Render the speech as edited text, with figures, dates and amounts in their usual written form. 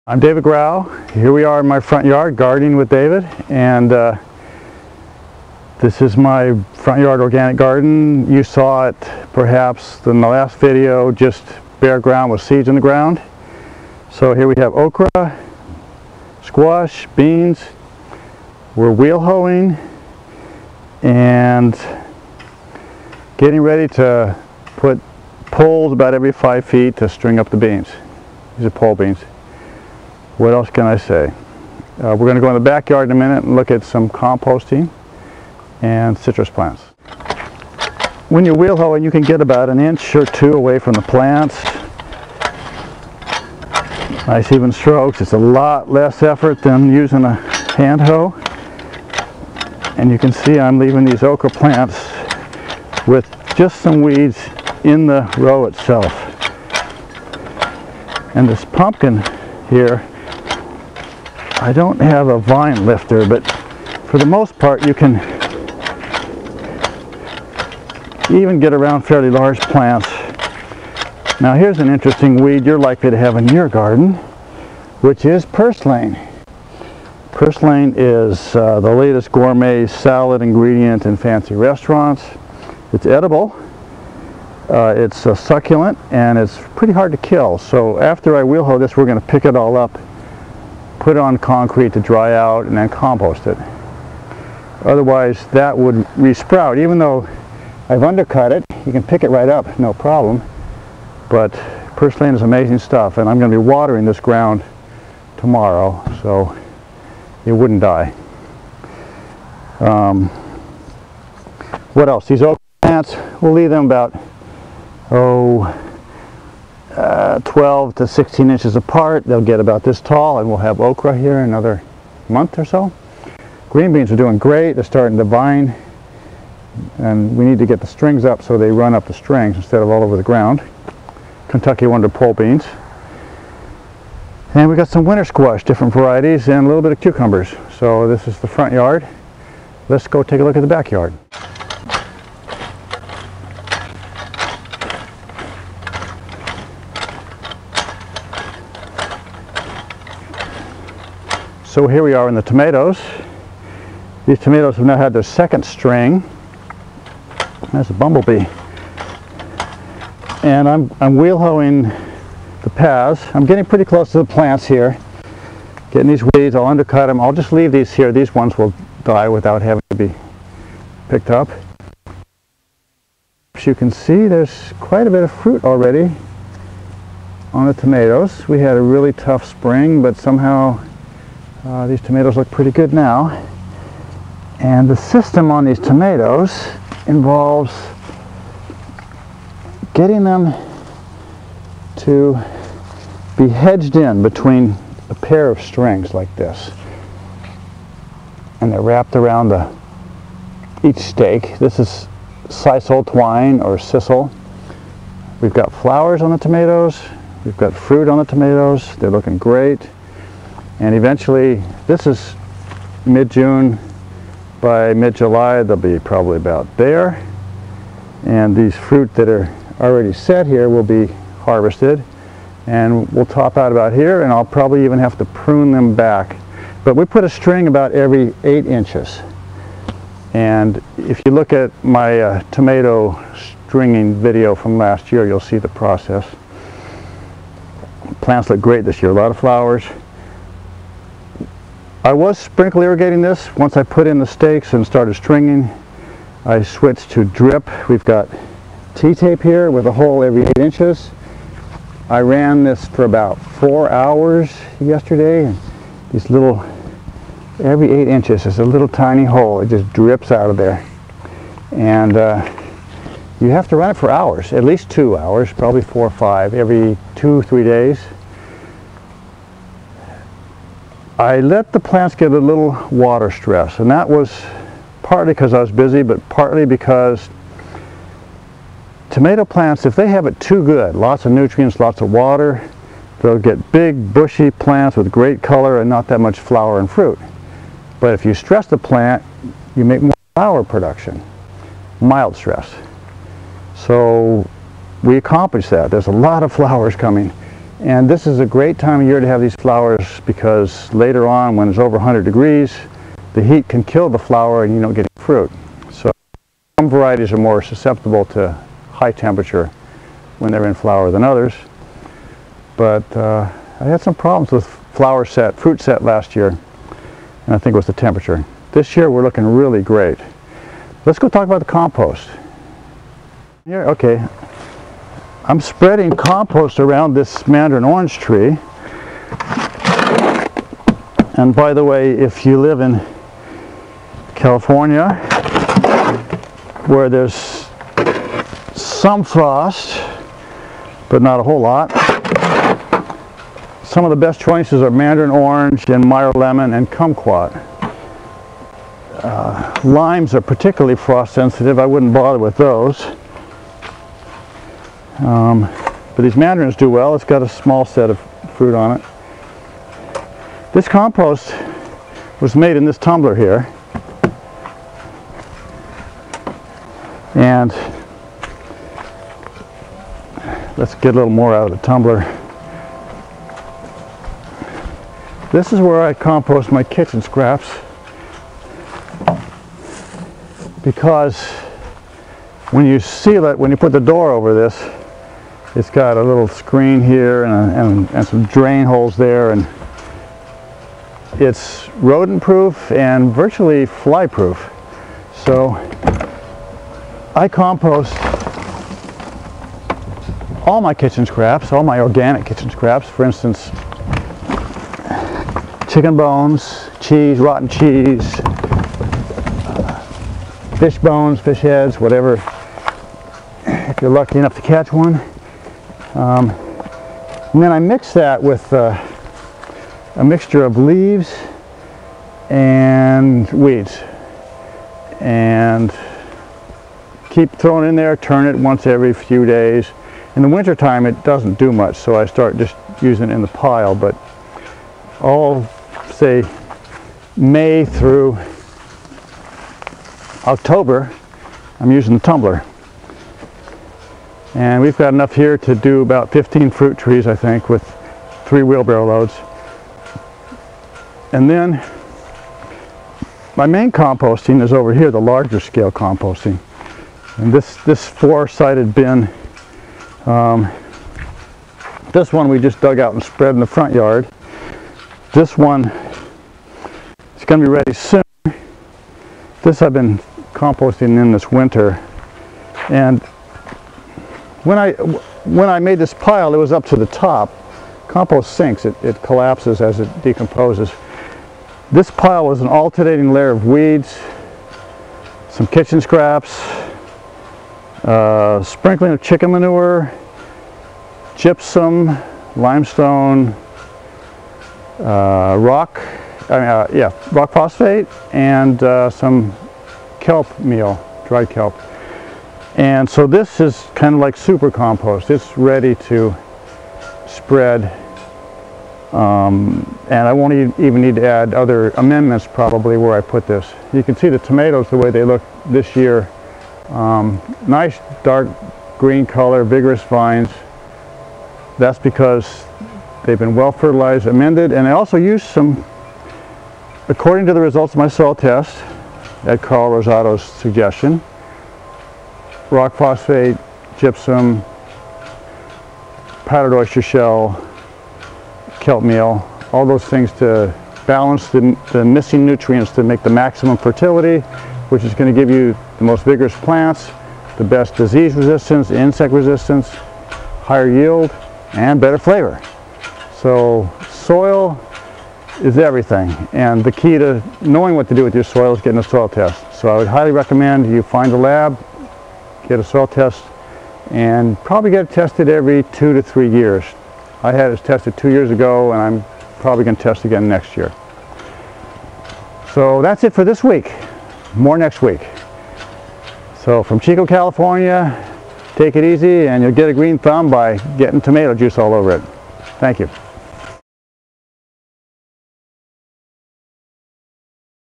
I'm David Grau. Here we are in my front yard gardening with David, and this is my front yard organic garden. You saw it perhaps in the last video, just bare ground with seeds in the ground. So here we have okra, squash, beans. We're wheel hoeing and getting ready to put poles about every 5 feet to string up the beans. These are pole beans. What else can I say? We're going to go in the backyard in a minute and look at some composting and citrus plants. When you're wheel hoeing, you can get about 1 inch or 2 away from the plants. Nice even strokes. It's a lot less effort than using a hand hoe. And you can see I'm leaving these okra plants with just some weeds in the row itself. And this pumpkin here, I don't have a vine lifter, but for the most part you can even get around fairly large plants. Now here's an interesting weed you're likely to have in your garden, which is purslane. Purslane is the latest gourmet salad ingredient in fancy restaurants. It's edible, it's succulent, and it's pretty hard to kill. So after I wheel hoe this, we're going to pick it all up, put it on concrete to dry out, and then compost it. Otherwise that would resprout. Even though I've undercut it, you can pick it right up, no problem. But purslane is amazing stuff, and I'm going to be watering this ground tomorrow so it wouldn't die. What else? These okra plants, we'll leave them about 12 to 16 inches apart. They'll get about this tall, and we'll have okra here in another month or so. Green beans are doing great. They're starting to vine, and we need to get the strings up so they run up the strings instead of all over the ground. Kentucky wonder pole beans. And we got some winter squash, different varieties, and a little bit of cucumbers. So this is the front yard. Let's go take a look at the backyard. So here we are in the tomatoes. These tomatoes have now had their second string. That's a bumblebee. And I'm wheel hoeing the paths. I'm getting pretty close to the plants here. Getting these weeds, I'll undercut them. I'll just leave these here. These ones will die without having to be picked up. As you can see, there's quite a bit of fruit already on the tomatoes. We had a really tough spring, but somehow these tomatoes look pretty good now. And the system on these tomatoes involves getting them to be hedged in between a pair of strings like this. And they're wrapped around each stake. This is sisal twine or sisal. We've got flowers on the tomatoes. We've got fruit on the tomatoes. They're looking great. And eventually, this is mid-June. By mid-July, they'll be probably about there. And these fruit that are already set here will be harvested. And we'll top out about here, and I'll probably even have to prune them back. But we put a string about every 8 inches. And if you look at my tomato stringing video from last year, you'll see the process. Plants look great this year, a lot of flowers. I was sprinkle irrigating this. Once I put in the stakes and started stringing, I switched to drip. We've got T-tape here with a hole every 8 inches. I ran this for about 4 hours yesterday, and these little, every 8 inches is a little tiny hole. It just drips out of there. And you have to run it for hours, at least 2 hours, probably 4 or 5, every 2-3 days. I let the plants get a little water stress, and that was partly because I was busy, but partly because tomato plants, if they have it too good, lots of nutrients, lots of water, they'll get big, bushy plants with great color and not that much flower and fruit. But if you stress the plant, you make more flower production, mild stress. So we accomplished that. There's a lot of flowers coming, And this is a great time of year to have these flowers, because later on, when it's over 100 degrees, the heat can kill the flower and you don't get any fruit. So some varieties are more susceptible to high temperature when they're in flower than others. But I had some problems with fruit set last year, and I think it was the temperature. This year we're looking really great. Let's go talk about the compost. Here, okay, I'm spreading compost around this mandarin orange tree. And by the way, if you live in California, where there's some frost, but not a whole lot, some of the best choices are mandarin orange and Meyer lemon and kumquat. Limes are particularly frost sensitive. I wouldn't bother with those. But these mandarins do well. It's got a small set of fruit on it. This compost was made in this tumbler here. And let's get a little more out of the tumbler. This is where I compost my kitchen scraps, because when you seal it, when you put the door over this, it's got a little screen here and some drain holes there, and it's rodent proof and virtually fly proof. So I compost all my kitchen scraps, all my organic kitchen scraps. For instance, chicken bones, cheese, rotten cheese, fish bones, fish heads, whatever, if you're lucky enough to catch one. And then I mix that with a mixture of leaves and weeds, and keep throwing it in there, turn it once every few days. In the winter time it doesn't do much, so I start just using it in the pile, but all, say, May through October I'm using the tumbler. And we've got enough here to do about 15 fruit trees, I think, with 3 wheelbarrow loads. And then my main composting is over here, the larger scale composting. And this 4-sided bin, this one we just dug out and spread in the front yard. This one is going to be ready soon. This I've been composting in this winter. And when I made this pile, it was up to the top. Compost sinks, it collapses as it decomposes. This pile was an alternating layer of weeds, some kitchen scraps, sprinkling of chicken manure, gypsum, limestone, rock phosphate, and some kelp meal, dried kelp. And so this is kind of like super compost. It's ready to spread, and I won't even need to add other amendments probably where I put this. You can see the tomatoes the way they look this year. Nice dark green color, vigorous vines. That's because they've been well fertilized, amended, and I also used some, according to the results of my soil test at Carl Rosato's suggestion, rock phosphate, gypsum, powdered oyster shell, kelp meal, all those things to balance the missing nutrients to make the maximum fertility, which is going to give you the most vigorous plants, the best disease resistance, insect resistance, higher yield, and better flavor. So soil is everything, and the key to knowing what to do with your soil is getting a soil test. So I would highly recommend you find a lab, get a soil test, and probably get it tested every 2 to 3 years. I had it tested 2 years ago, and I'm probably going to test again next year. So that's it for this week. More next week. So from Chico, California, take it easy and you'll get a green thumb by getting tomato juice all over it. Thank you.